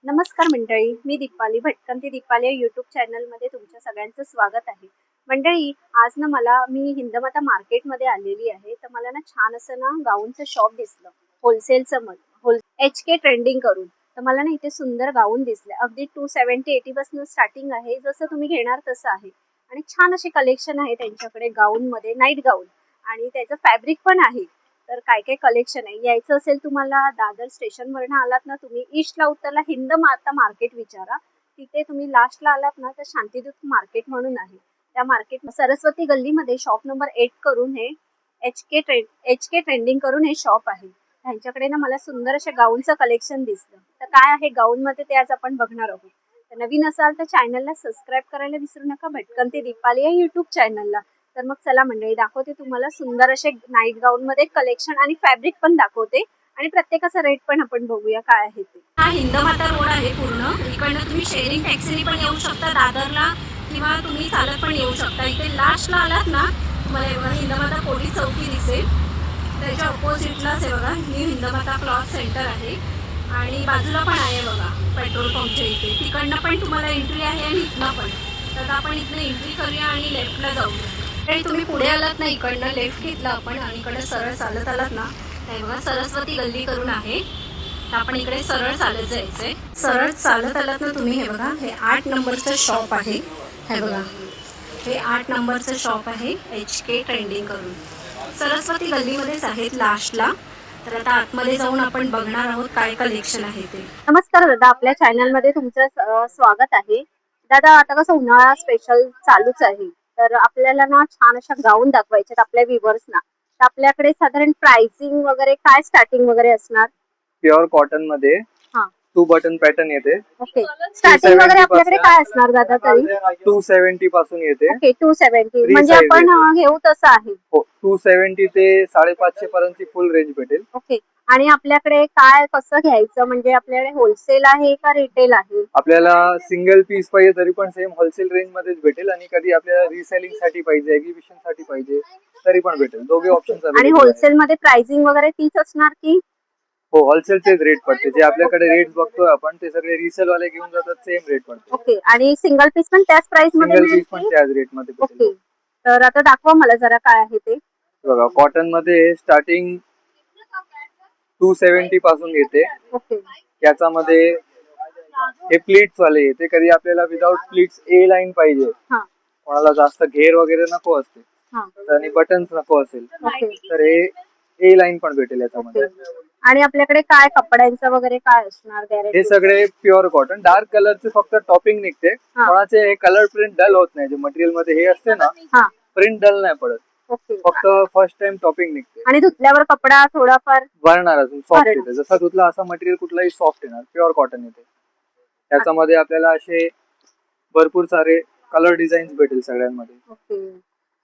नमस्कार मंडळी, मी दीपाली भटकंती दीपाली या यूट्यूब चॅनलमध्ये तुमच्या सगळ्यांचं स्वागत आहे. मंडळी, आज ना मी हिंदमाता मार्केटमध्ये आलेली आहे. तर मला ना छान असं ना गाऊनचं शॉप दिसलं, होलसेलचं एच के ट्रेंडिंग करून. तर मला ना इथे सुंदर गाऊन दिसले, अगदी 270-80 पासून स्टार्टिंग आहे, जसं तुम्ही घेणार तसं आहे. आणि छान असे कलेक्शन आहे त्यांच्याकडे गाऊनमध्ये, नाईट गाऊन, आणि त्याचं फॅब्रिक पण आहे. तर काय काय कलेक्शन आहे. यायचं असेल तुम्हाला दादर स्टेशनवरनं आलात ना तुम्ही, ईस्टला उतरला हिंद माता मार्केट विचारा. तिथे तुम्ही लास्टला आलात ना तर शांतिदूत मार्केट म्हणून आहे. त्या मार्केट सरस्वती गल्लीमध्ये शॉप नंबर 8 करून हे एच के ट्रेंडिंग करून हे शॉप आहे. त्यांच्याकडे ना मला सुंदर अशा गाऊनचं कलेक्शन दिसलं. तर काय आहे गाऊन मध्ये ते आज आपण बघणार आहोत. तर नवीन असाल तर चॅनलला सबस्क्राईब करायला विसरू नका, भटकंती दीपाली या युट्यूब चॅनलला. तर मग चला मंडळी, दाखवते तुम्हाला सुंदर असे नाईट गाऊन मध्ये कलेक्शन आणि फॅब्रिक पण दाखवते, आणि प्रत्येकाचा रेट पण आपण बघूया काय आहे ते. हा हिंदमाता रोड आहे पूर्ण. इकडनं तुम्ही शेअरिंग टॅक्सीने पण येऊ शकता दादरला, किंवा तुम्ही चालत पण येऊ शकता. इथे लास्टला आलात ना तुम्हाला बघा हिंदमाता पोलीस चौकी दिसेल, त्याच्या ऑपोजिटलाच आहे बघा न्यू हिंदमाता क्लॉथ सेंटर आहे, आणि बाजूला पण आहे बघा पेट्रोल पंपच्या इथे. तिकडनं पण तुम्हाला एंट्री आहे आणि इथनं पण. तर आपण इथनं एंट्री करूया आणि लेफ्टला जाऊया. आणि तुम्ही पुढे आलात ना इकडनं लेफ्ट घेतला आपण आणि इकडे सरळ चालत आलात ना, हे बघा सरस्वती गल्ली करून आहे. तर आपण इकडे सरळ चालत जायचंय. सरळ चालत आलात ना तुम्ही, हे बघा हे 8 नंबरचं शॉप आहे. हे बघा हे 8 नंबरचं शॉप आहे एच के ट्रेंडिंग करून. सरस्वती गल्लीमध्येच आहेत लास्टला. तर आता आतमध्ये जाऊन आपण बघणार आहोत काय कलेक्शन आहे ते. नमस्कार दादा, आपल्या चॅनल मध्ये तुमचं स्वागत आहे. दादा, आता कसं उन्हाळा स्पेशल चालूच आहे, तर आपल्याला ना छान अशा गाऊन दाखवायचे आपल्या व्ह्युअर्सना. तर आपल्याकडे साधारण प्राइसिंग वगैरे काय स्टार्टिंग वगैरे असणार? प्युअर कॉटन मध्ये हा, 2 बटन पॅटर्न येते. ओके. स्टार्टिंग वगैरे आपल्याकडे काय असणार दादा तरी? 270 पासून येते. ओके, 270 Free म्हणजे size आपण येते. घेऊ तसं आहे. हो, 270 ते 550 पर्यंतची फुल रेंज भेटेल. ओके. आणि आपल्याकडे काय कसं घ्यायचं, म्हणजे आपल्याकडे होलसेल आहे का रिटेल आहे? आपल्याला सिंगल पीस पाहिजे तरी पण सेम होलसेल रेंज मध्येच भेटेल, आणि कधी आपल्याला रिसेलिंग साठी पाहिजे, एक्झिबिशन साठी पाहिजे तरी पण भेटेल. दोघे ओके. ऑप्शन्स आणि अवेलेबल आहेत. होलसेल मध्ये प्राइसिंग वगैरे तीच असणार की? हो, होलसेलचेच रेट पडते. जे आपल्याकडे रेट बघतोय आपण ते सगळे रिसेल वाले घेऊन जातात, सेम रेट पडते. ओके. आणि सिंगल पीस पण त्याच प्राइस मध्ये सिंगल मिळेल पीस पण की? त्याच रेट मध्ये भेटेल. ओके. तर आता दाखवा मला जरा काय आहे ते. बघा, कॉटन मध्ये स्टार्टिंग 270 पासून येते. ओके. त्याच्यामध्ये हे प्लीट्स वाले येते. कधी आपल्याला विदाउट प्लीट्स ए लाईन पाहिजे, हा, कोणाला जास्त घेर वगैरे नको असते हा. आणि बटन्स नको असेल, ओके. तर हे ए लाईन पण भेटेल याच्यामध्ये. ओके. आणि आपल्याकडे काय कपड्यांचं वगैरे काय असणार हे गॅरंटी? सगळे प्युअर कॉटन. डार्क कलरचे फक्त टॉपिंग निघते. हा. कोणाचे हे कलर प्रिंट डल होत नाही. जे मटेरियल मध्ये हे असते ना, हा. प्रिंट डल नाही पडत. ओके. फक्त फर्स्ट टाइम टॉपिंग निघते. आणि धुतल्यावर कपडा थोडाफार भरणार, अजून सॉफ्ट भरणार. येते. जसा धुतला असा मटेरियल कुठलाही सॉफ्ट येणार. प्युअर कॉटन येते. त्याच्यामध्ये आपल्याला असे भरपूर सारे कलर डिझाईन्स भेटेल सगळ्यांमध्ये. ओके.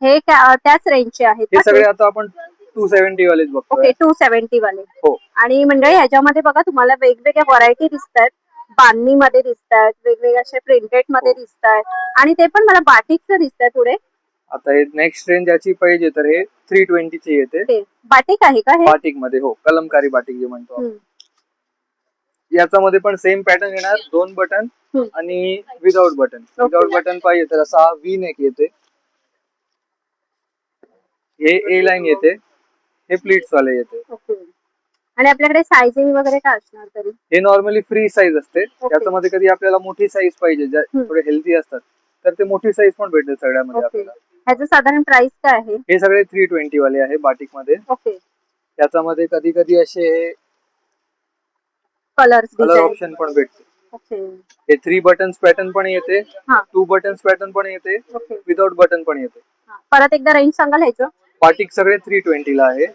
हे त्याच रेंजचे आहेत हे का सगळे ते? आता आपण 270 वालेच बघतोय. ओके, 270 वाले. हो. आणि मंडळी, ह्याच्यामध्ये बघा तुम्हाला वेगवेगळ्या व्हरायटी दिसतात. बांधणी मध्ये दिसतात, वेगवेगळे असे प्रिंटेड मध्ये हो. दिसतात, आणि ते पण मला बाटिकचं दिसतंय पुढे. आता हे नेक्स्ट रेंज याची पाहिजे तर हे 320 ची येते. ते बाटिक आहे का हे? बाटिक मध्ये, हो, कलमकारी बाटिक जे म्हणतो आपण. हम्म. याच्यामध्ये पण सेम पॅटर्न येणार, 2 बटन हम्म. आणि विदाउट बटन. विदाउट बटन पाहिजे तर असा व्ही नेक येते. हे ए लाईन येते. हे प्लीट्स वाले येते. ओके. आणि आपल्याकडे सायझिंग वगैरे काय असणार तरी? हे नॉर्मली फ्री साईज असते. ओके. त्याच्यामध्ये कधी आपल्याला मोठी साईज पाहिजे, ज्या थोडे हेल्दी असतात, तर ते मोठी साईज पण भेटेल सगळ्यामध्ये ओके. आपल्याला. ह्याचं साधारण प्राइस काय आहे? हे सगळे 320 वाले आहे बाटिक मध्ये. ओके. त्याच्यामध्ये कधी कधी असे कलर कलर ऑप्शन पण भेटते. ओके. हे 3 बटन्स पॅटर्न पण येते, हा. 2 बटन्स पॅटर्न पण येते, ओके. विदाउट बटन पण येते. हा. परत एकदा रेंज सांगाल ह्याचं? बाटिक सगळे 320 ला आहे.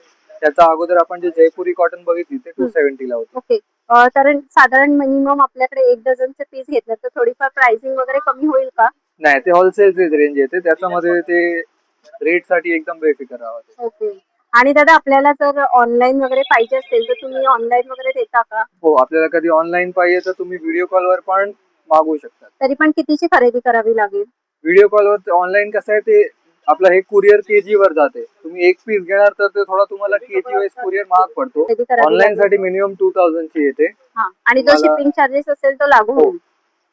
त्याचा अगोदर आपण जे जयपुरी कॉटन बघितली ते 270 ला होते. ओके. तर साधारण मिनिमम आपल्याकडे 1 डझनचे पीस घेतलं तर थोडीफार प्राइसिंग वगैरे कमी होईल का? नाही, ते होलसेलचीच रेंज येते. त्याच्यामध्ये ते रेट साठी एकदम बेफिकर राहते. ओके. आणि दादा, आपल्याला जर ऑनलाईन वगैरे पाहिजे असेल तर तुम्ही ऑनलाईन वगैरे देता का? हो, आपल्याला कधी ऑनलाईन पाहिजे तर तुम्ही व्हिडिओ कॉलवर पण मागवू शकता. तरी पण कितीची खरेदी करावी लागेल? व्हिडिओ कॉलवर ऑनलाईन कसं आहे, ते आपलं हे कुरिअर केजी वर जाते. तुम्ही एक पीस घेणार तर ते थोडा तुम्हाला केजी वाईज कुरिअर महाग पडतो. खरेदी करावी ऑनलाईन लागेल. साठी मिनिमम 2000 ची येते. हा, आणि जो तुम्हाला- शिपिंग चार्जेस असेल तो लागू हो. होईल.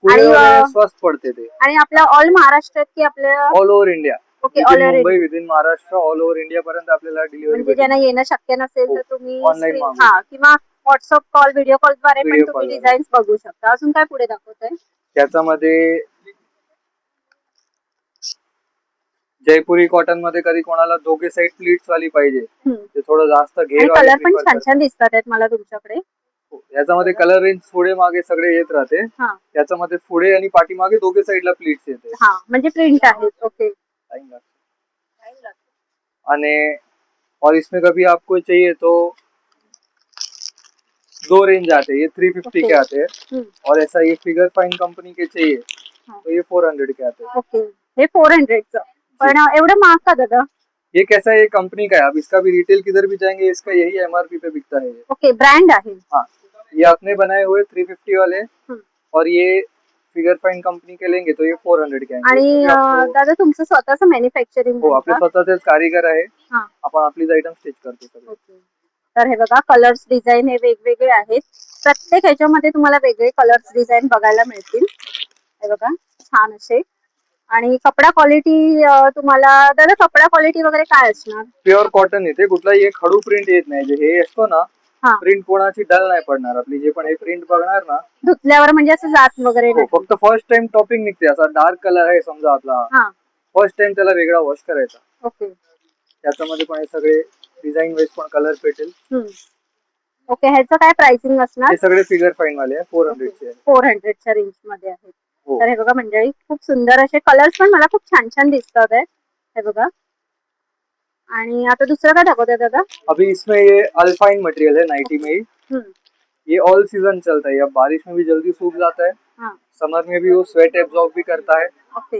कुरिअर आणि वाले स्वस्त पडते ते. आणि आपल्या ऑल महाराष्ट्रात की आपल्या all over India, okay within all Mumbai, within Maharashtra, all over India पर्यंत आपल्याला डिलिव्हरी म्हणजे ज्यांना येणं शक्य नसेल हो. तर तुम्ही Online मागवू. हा किंवा व्हॉट्सअप कॉल, व्हिडिओ कॉल द्वारे पण Video तुम्ही call द्वारे. डिझाईन्स बघू शकता. अजून काय पुढे दाखवताय? त्याच्यामध्ये जयपुरी कॉटन मध्ये कधी कोणाला दोघे साईड प्लीट्स वाली पाहिजे, ते थोडं जास्त आणि घेर वाले कलर पण prefer छान करतात. छान दिसतात आहेत मला तुमच्याकडे. याच्यामध्ये कलर रेंज पुढे मागे सगळे येत राहते. हा त्याच्यामध्ये पुढे आणि पाठीमागे दोघे साईडला प्लीट्स येते. हा, म्हणजे प्रिंट आहेत. ओके. Time लगता है. आणि और इसमें कभी आपको चाहिए तो दो रेंज आते हैं, ये 350 के आते हैं, और ऐसा ये फिगर फाइन कंपनी के चाहिए तो ये 400 के आते हैं. ओके, हे 400चं. पण एवढं महाग का दादा? ये कैसा है, ये कंपनी का है. आप इसका भी रिटेल किधर भी जाएंगे इसका यही एमआरपी पे बिकता है ये. ओके, ब्रँड आहे. हाँ, ये अपने बनाए हुए 350 वाले, और ये फिगर फाइन कंपनी के लेंगे तो ये 400 के आएंगे. आणि इसमें भी आपको- दादा तुमचं स्वतःचं मॅन्युफॅक्चरिंग हो, आहे आपले का? स्वतःचेच कारीगर आहे. हा. आपण आपलीच आयटम स्टिच करतो सगळे. ओके. तर हे बघा, कलर्स डिझाईन हे वेगवेगळे आहेत. प्रत्येक ह्याच्यामध्ये तुम्हाला वेगळे कलर्स डिझाईन बघायला मिळतील. हे बघा, छान असे. आणि कपडा क्वालिटी तुम्हाला दादा, कपडा क्वालिटी वगैरे काय असणार? प्युअर कॉटन येते, कुठलाही एक खडू प्रिंट येत नाही. जे हे असतो ना, हा, प्रिंट कोणाची डल नाही पडणार. आपली जे पण हे प्रिंट बघणार ना, धुतल्यावर म्हणजे असं जात वगैरे हो, नाही. फक्त फर्स्ट टाइम टॉपिंग निघते. असा डार्क कलर आहे समजा आपला, हा. फर्स्ट टाइम त्याला वेगळा वॉश करायचा. ओके. त्याच्यामध्ये पण हे सगळे डिझाईन वेज पण कलर भेटेल. ओके, ह्याचं काय प्राइसिंग असणार? हे सगळे फिगर फाईन वाले आहे, 400 चे आहे. 400च्या रेंज मध्ये आहेत. हो. तर हे बघा मंडळी, खूप सुंदर असे कलर्स पण मला खूप छान छान दिसतात आहेत. हे बघा. आणि आता दुसरं काय दाखवताय दादा? अभी इसमें ये अल्पाइन मटेरियल है, नाइटी में ही. ये ऑल सीजन चलता है. अब बारिश में भी जल्दी सूख जाता है, हाँ. समर में भी वो स्वेट एब्जॉर्ब भी करता है. ओके.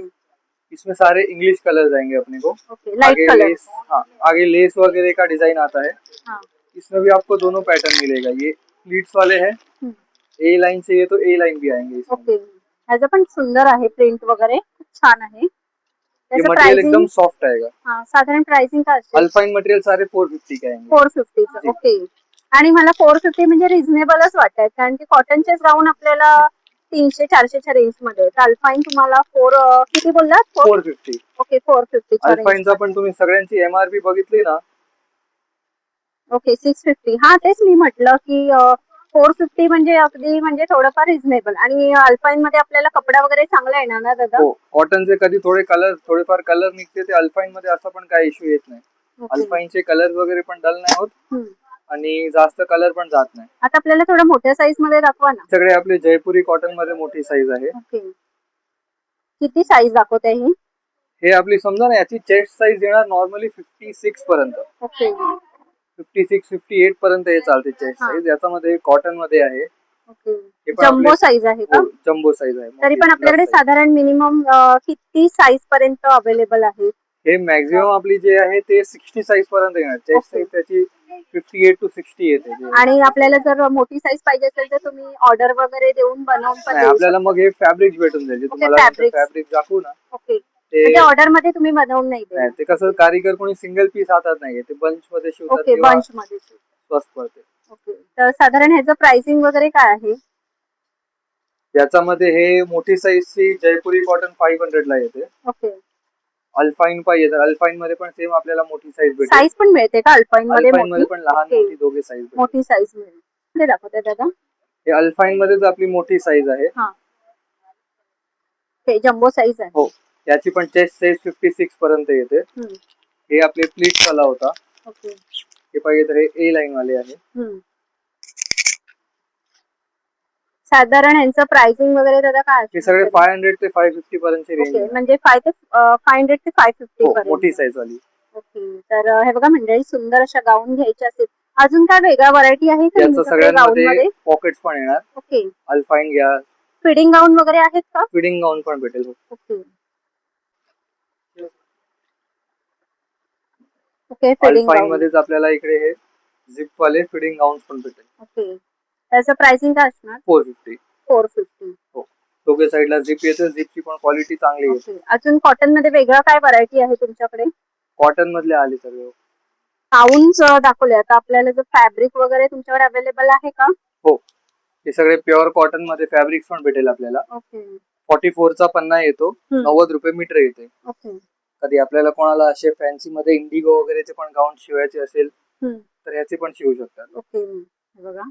इसमें सारे इंग्लिश कलर्स आएंगे अपने को. ओके, लाइट आगे कलर. लेस, हाँ, आगे लेस वगैरह का डिजाइन आता है. हाँ. इसमें भी आपको दोनों पैटर्न मिलेगा. ये प्लीट्स वाले हैं, ए लाइन चाहिए तो ए लाइन भी आएंगे इसमें. ओके, ह्याचं पण सुंदर आहे, प्रिंट वगैरे खूप छान आहे. ये त्याचं मटेरियल एकदम प्राइसिंग सॉफ्ट आएगा. साधारण प्राइसिंग काय असेल? अल्पाइन मटेरियल सारे 450 के आएंगे. 450चं. ओके. आणि मला 450 म्हणजे रिझनेबलच वाटत, कारण की कॉटनचेच गाऊन आपल्याला 300-400च्या रेंज मध्ये. अल्पाइन तुम्हाला किती बोललात? 450. Okay, 450च्या range. अल्पाइनचा पण तुम्ही सगळ्यांची एमआरपी बघितली ना, ओके, 650. हा, तेच मी म्हटलं की 450 म्हणजे अगदी म्हणजे थोडंफार रिझनेबल. आणि अल्पाइन मध्ये आपल्याला कपडा वगैरे चांगला येणार ना दादा? हो. कॉटनचे कधी थोडेफार कलर निघते, ते अल्पाइन मध्ये असं पण काही इश्यू येत नाही. अल्पाइनचे कलर वगैरे पण डल नाही होत आणि जास्त कलर पण जात नाही. आता आपल्याला थोडं मोठ्या साईज मध्ये दाखवा ना. सगळे आपले जयपुरी कॉटन मध्ये मोठी साईज आहे. ओके, किती साईज दाखवते ही? हे आपली समजा ना, याची चेस्ट साईज येणार नॉर्मली 56 पर्यंत. ओके. 56-58 पर्यंत हे चालते चेस्ट साईज. याच्यामध्ये कॉटन मध्ये आहे. ओके, हे पण जम्बो आपले- साईज आहे का? हो, जम्बो साईज आहे. तरी पण आपल्याकडे साधारण मिनिमम किती साईज पर्यंत अवेलेबल आहे? हे मॅक्झिमम आपली जे आहे ते 60 साईज पर्यंत येणार. चेस्ट साईज त्याची 58 to 60 येते. आणि आपल्याला जर मोठी साईज पाहिजे असेल तर तुम्ही ऑर्डर वगैरे देऊन बनवून पण नाही, देऊ आपल्याला शकता. मग हे फॅब्रिक भेटून जाईल. जे तुम्हाला फॅब्रिक दाखवू ना, ओके, ते म्हणजे ऑर्डर मध्ये तुम्ही बनवून नाही नाही, देणार? ते कसं कारीगर कोणी सिंगल पीस हातात नाहीये, ते बंच मध्ये शिवतात ओके, किंवा बंच मध्ये. स्वस्त पडते. ओके, तर साधारण ह्याचं प्राइसिंग वगैरे काय आहे? याच्यामध्ये हे मोठी साईजची जयपुरी कॉटन 500 ला येते. ओके. अल्पाइन पाहिजे तर अल्पाइन मध्ये पण सेम आपल्याला मोठी साईज भेटेल. साईज पण मिळते का अल्पाइन मध्ये? अल्पाइन मध्ये पण लहान ओके. मोठी दोघे साईज भेटेल. मोठी साईज मिळेल. ते दाखवते दादा. हे अल्पाइन मध्येच आपली मोठी साईज आहे. हा, ते जम्बो साईज आहे. हो, याची पण चेस्ट साईज 56 पर्यंत येते. हे आपले प्लीट्स वाला होता. ओके. हे पाहिजे तर हे ए लाईन वाले आहे. साधारण यांचं प्राइसिंग वगैरे दादा काय हे सगळे 500 ते 550 पर्यंतची रेंज ओके, आहे. म्हणजे 500 ते 550 हो, पर्यंत. मोठी साईज वाली. ओके, तर हे बघा मंडळी, सुंदर अशा गाऊन घ्यायच्या असेल, अजून काय वेगळा व्हरायटी आहे का याचं तुमच्याकडे गाऊन मध्ये? सगळ्यांमध्ये पॉकेट्स पण येणार. ओके. अल्पाइन घ्या, फिडिंग गाऊन वगैरे आहेत का? फिडिंग गाऊन पण भेटेल. ओके. ओके, फिडिंग अल्पाइन गाऊन. मध्येच आपल्याला इकडे हे झिप वाले फिडिंग गाऊन पण भेटेल. ओके, त्याचं प्राइसिंग काय असणार? 450. 450. हो, तो दोघे साईडला झिप येते, झिपची पण क्वालिटी चांगली येते. ओके. अजून कॉटन मध्ये वेगळं काय व्हरायटी आहे तुमच्याकडे? कॉटन मधले आले सर्व. गाऊन्स दाखवले, आता आपल्याला जर फॅब्रिक वगैरे तुमच्याकडे अवेलेबल आहे का? हो, हे सगळे प्युअर कॉटन मध्ये फॅब्रिक पण भेटेल आपल्याला. ओके. 44 चा पन्ना येतो, 90 रुपये मीटर येते. ओके. कधी आपल्याला कोणाला असे फॅन्सी मध्ये इंडिगो वगैरेचे पण गाऊन शिवायचे असेल तर याचे पण शिवू शकतात. ओके. हे बघा.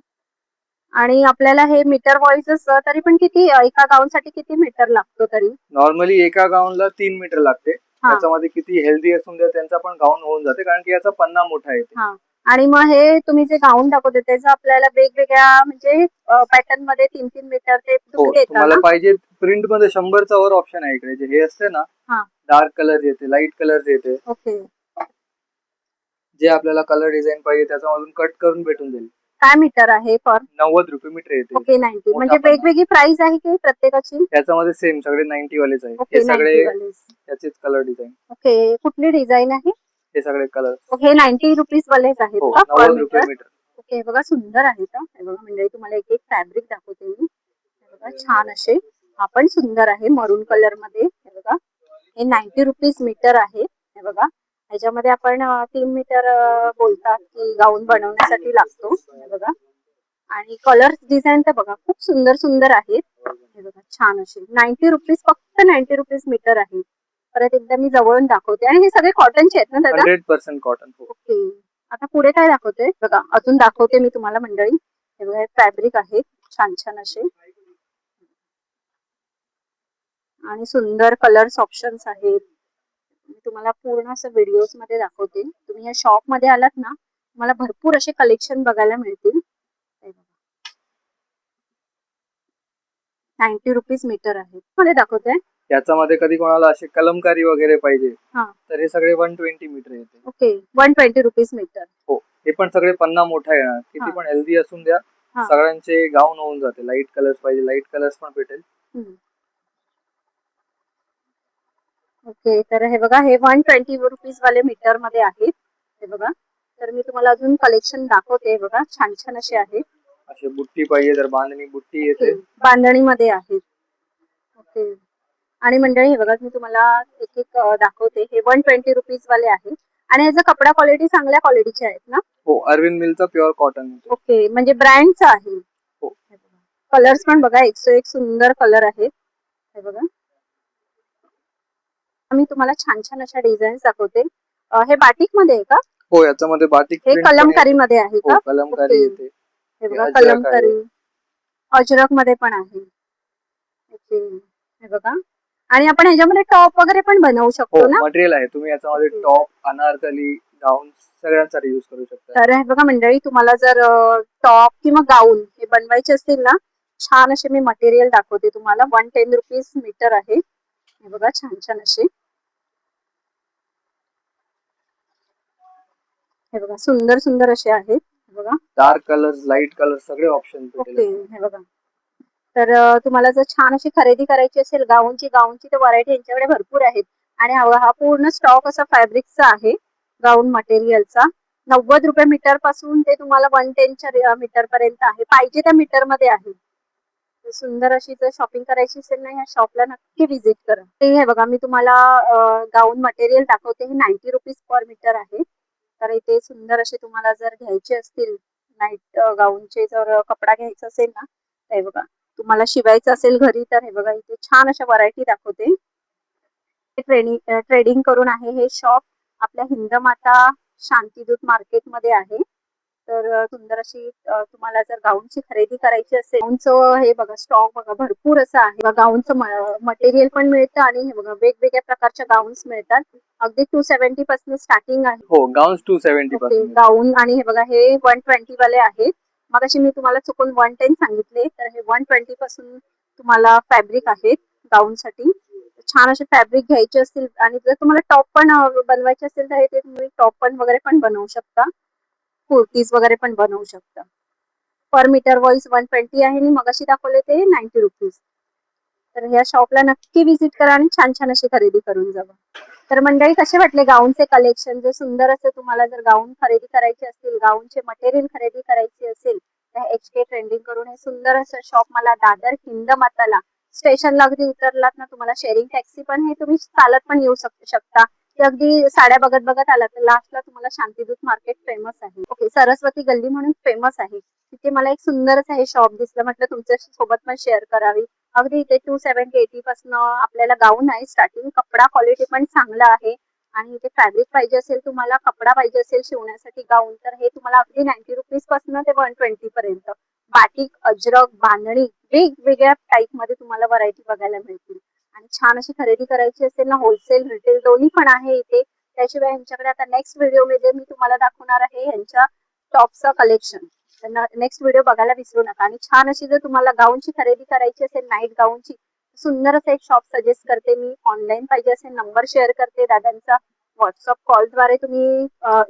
आणि आपल्याला हे मीटर वाईज तरी पण किती एका गाऊन साठी किती मीटर लागतो तरी? नॉर्मली एका गाऊनला 3 मीटर लागते. त्याच्यामध्ये किती हेल्दी असून द्या त्यांचा पण गाऊन होऊन जाते, कारण की याचा पन्ना मोठा येते. आणि मग हे तुम्ही जे गाऊन दाखवते त्याचं आपल्याला वेगवेगळ्या म्हणजे पॅटर्न मध्ये 3-3 मीटर ते तुम्ही देता तुम्हाला ना? पाहिजे प्रिंट मध्ये 100चा वर ऑप्शन आहे इकडे. जे हे असते ना, डार्क कलर येते, लाईट कलर येते. ओके. जे आपल्याला कलर डिझाईन पाहिजे त्याच्यामधून कट करून भेटून जाईल. काय मीटर आहे पर? 90 रुपये मीटर येते. ओके. 90 म्हणजे वेगवेगळी प्राइस आहे की प्रत्येकाची? त्याच्यामध्ये सेम सगळे 90 वालेच आहे. ओके. हे सगळे 90 वाले. याचेच कलर डिझाईन. ओके. कुठली डिझाईन आहे? हे सगळे कलर. ओके. 90 रुपीज वालेच आहेत का पर 90 रुपये मीटर. ओके. बघा सुंदर आहे का? हे बघा म्हणजे तुम्हाला एक एक फॅब्रिक दाखवते मी. हे बघा छान असे. हा पण सुंदर आहे मरून कलर मध्ये. हे बघा. हे 90 रुपीज मीटर आहे. हे बघा. ह्याच्यामध्ये आपण 3 मीटर बोलतात की गाऊन बनवण्यासाठी लागतो. हे बघा. आणि कलर डिझाईन तर बघा खूप सुंदर सुंदर आहेत. हे बघा छान असे 90 रुपीज, फक्त 90 रुपीज मीटर आहे. परत एकदा मी जवळून दाखवते. आणि हे सगळे कॉटनचे आहेत ना दादा? 100% कॉटन. ओके. आता पुढे काय दाखवते बघा, अजून दाखवते मी तुम्हाला मंडळी. हे बघा फॅब्रिक आहे छान छान असे आणि सुंदर कलर्स ऑप्शन्स आहेत. मी तुम्हाला पूर्ण असं व्हिडिओज मध्ये दाखवते. तुम्ही या शॉप मध्ये आलात ना, तुम्हाला भरपूर असे कलेक्शन बघायला मिळतील. 90 रुपीज मीटर आहे. मध्ये दाखवते. याच्यामध्ये कधी कोणाला असे कलमकारी वगैरे पाहिजे तर हे सगळे 120 मीटर येते. ओके. 120 rupees metre. हो, हे पण सगळे पन्ना मोठा येणार. किती पण हेल्दी असून द्या, सगळ्यांचे गाऊन होऊन जाते. लाईट कलर्स पाहिजे, लाईट कलर्स पण भेटेल. ओके. तर हे बघा हे 120 रुपीज वाले मीटर मध्ये आहेत. हे बघा. तर मी तुम्हाला अजून कलेक्शन दाखवते. बघा छान छान असे आहेत. असे बुट्टी पाहिजे तर बांधणी बुट्टी येते. बांधणी मध्ये आहेत. ओके. आणि मंडळी हे बघा मी तुम्हाला एक एक दाखवते. हे 120 रुपीज वाले आहेत. आणि याचा कपडा क्वालिटी चांगल्या क्वालिटीचे आहेत ना? हो, अरविंद मिलचा प्युअर कॉटन. ओके. म्हणजे ब्रँडचा आहे. हो. कलर्स पण बघा 101 सुंदर कलर आहेत. हे बघा. मी तुम्हाला छान छान अशा डिझाईन्स दाखवते. हे बाटिक मध्ये आहे का? हो, याच्यामध्ये बाटिक हे कलमकारी मध्ये आहे का? कलमकारी येते. हे बघा कलमकारी. अजरक मध्ये पण आहे. ओके. हे बघा. आणि आपण ह्याच्यामध्ये टॉप वगैरे पण बनवू शकतो ना? मटेरियल आहे. तुम्ही याच्यामध्ये टॉप, अनारकली, गाऊन सगळ्यांसाठी यूज करू शकता. तर हे बघा मंडळी, तुम्हाला जर टॉप किंवा गाऊन हे बनवायचे असतील ना, छान असे मी मटेरियल दाखवते तुम्हाला. 110 रुपीज मीटर आहे. हे बघा छान छान असे. हे बघा सुंदर सुंदर असे आहेत. बघा डार्क कलर, लाईट कलर सगळे ऑप्शन ओके. हे बघा. तर तुम्हाला जर छान अशी खरेदी करायची असेल गाऊनची तर व्हरायटी यांच्याकडे भरपूर आहेत. आणि हा पूर्ण स्टॉक असा फॅब्रिकचा आहे गाऊन मटेरियलचा. 90 रुपये मीटर पासून ते तुम्हाला 110 मीटर पर्यंत आहे. पाहिजे त्या मीटर मध्ये आहे. सुंदर अशी जर शॉपिंग करायची असेल ना, ह्या शॉपला नक्की व्हिजिट करा. ते हे बघा मी तुम्हाला गाऊन मटेरियल दाखवते. हे 90 रुपीज पर मीटर आहे. तर इथे सुंदर असे तुम्हाला जर घ्यायचे असतील नाईट गाऊनचे जर कपडा घ्यायचा असेल ना, हे बघा तुम्हाला शिवायचं असेल घरी तर हे बघा इथे छान अशा व्हरायटी दाखवते. ट्रेडिंग करून आहे हे शॉप. आपल्या हिंदमाता शांतीदूत मार्केट मध्ये आहे. तर सुंदर अशी तुम्हाला जर गाऊनची खरेदी करायची असेल, गाऊनचं हे बघा स्टॉक बघा भरपूर असं आहे. गाऊनचं मटेरियल पण मिळतं आणि हे बघा वेगवेगळ्या प्रकारच्या गाऊन्स मिळतात. अगदी 270 पासून स्टार्टिंग आहे. हो, गाऊन्स 270 पासून गाऊन. आणि हे बघा हे 120 वाले आहेत. मगाशी मी तुम्हाला चुकून 110 सांगितले, तर हे 120 पासून तुम्हाला फॅब्रिक आहेत गाऊन साठी. छान असे फॅब्रिक घ्यायचे असतील आणि जर तुम्हाला टॉप पण बनवायचे असेल तर हे तुम्ही टॉप पण वगैरे पण बनवू शकता. कुर्तीज वगैरे पण बनवू शकता. पर मीटर वाईज 120 आहे आणि मगाशी दाखवले ते 90 रुपीज. तर ह्या शॉपला नक्की व्हिजिट करा आणि छान छान अशी खरेदी करून जावा. तर मंडळी कसे वाटले गाऊनचे कलेक्शन? जर सुंदर असे तुम्हाला जर गाऊन खरेदी करायचे असतील, गाऊनचे मटेरियल खरेदी करायचे असेल तर HK ट्रेंडिंग करून हे सुंदर असं शॉप मला दादर हिंदमाताला स्टेशनला अगदी उतरलात ना, तुम्हाला शेअरिंग टॅक्सी पण हे तुम्ही चालत पण येऊ शकता. ते अगदी साड्या बघत बघत आलात तर लास्टला तुम्हाला शांतिदूत मार्केट फेमस आहे. ओके, सरस्वती गल्ली म्हणून फेमस आहे. तिथे मला एक सुंदरच हे शॉप दिसलं, म्हटलं तुमच्या सोबत पण शेअर करावी. अगदी इथे 270-80 पासून आपल्याला गाऊन आहे स्टार्टिंग. कपडा क्वालिटी पण चांगला आहे आणि इथे फॅब्रिक पाहिजे असेल तुम्हाला, कपडा पाहिजे असेल शिवण्यासाठी गाऊन, तर हे तुम्हाला अगदी 90 रुपीज पासून ते 120 पर्यंत बाटिक, अजरक, बांधणी वेगवेगळ्या टाईप मध्ये तुम्हाला व्हरायटी बघायला मिळतील. आणि छान अशी खरेदी करायची असेल ना, होलसेल रिटेल दोन्ही पण आहे इथे. त्याशिवाय यांच्याकडे आता नेक्स्ट व्हिडिओमध्ये मी तुम्हाला दाखवणार आहे यांच्या टॉपचं कलेक्शन. नेक्स्ट व्हिडिओ बघायला विसरू नका. आणि छान अशी जर तुम्हाला गाऊनची खरेदी करायची असेल, नाईट गाऊनची, सुंदर असं एक शॉप सजेस्ट करते मी. ऑनलाईन पाहिजे असेल नंबर शेअर करते दादांचा. व्हॉट्सअप कॉलद्वारे तुम्ही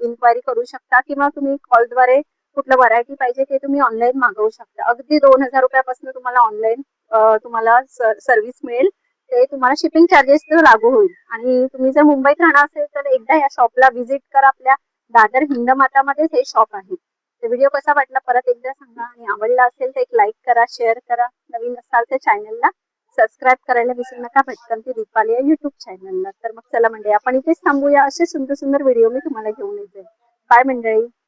इन्क्वायरी करू शकता किंवा तुम्ही कॉलद्वारे कुठलं व्हरायटी पाहिजे ते तुम्ही ऑनलाईन मागवू शकता. अगदी 2000 रुपयापासून तुम्हाला ऑनलाईन तुम्हाला सर्व्हिस मिळेल. ते तुम्हाला शिपिंग चार्जेस लागू होईल. आणि तुम्ही जर मुंबईत राहणार असेल तर एकदा या शॉपला व्हिजिट करा. आपल्या दादर हिंदमातामध्येच हे शॉप आहे. तर व्हिडिओ कसा वाटला परत एकदा सांगा. आणि आवडला असेल तर एक लाईक करा, शेअर करा. नवीन असाल तर चॅनलला सबस्क्राईब करायला विसरू नका. भटकंती दीपाली या युट्यूब चॅनलला. तर मग चला मंडळी, आपण इथेच थांबूया. असे सुंदर सुंदर व्हिडिओ मी तुम्हाला घेऊन येते. बाय मंडळी.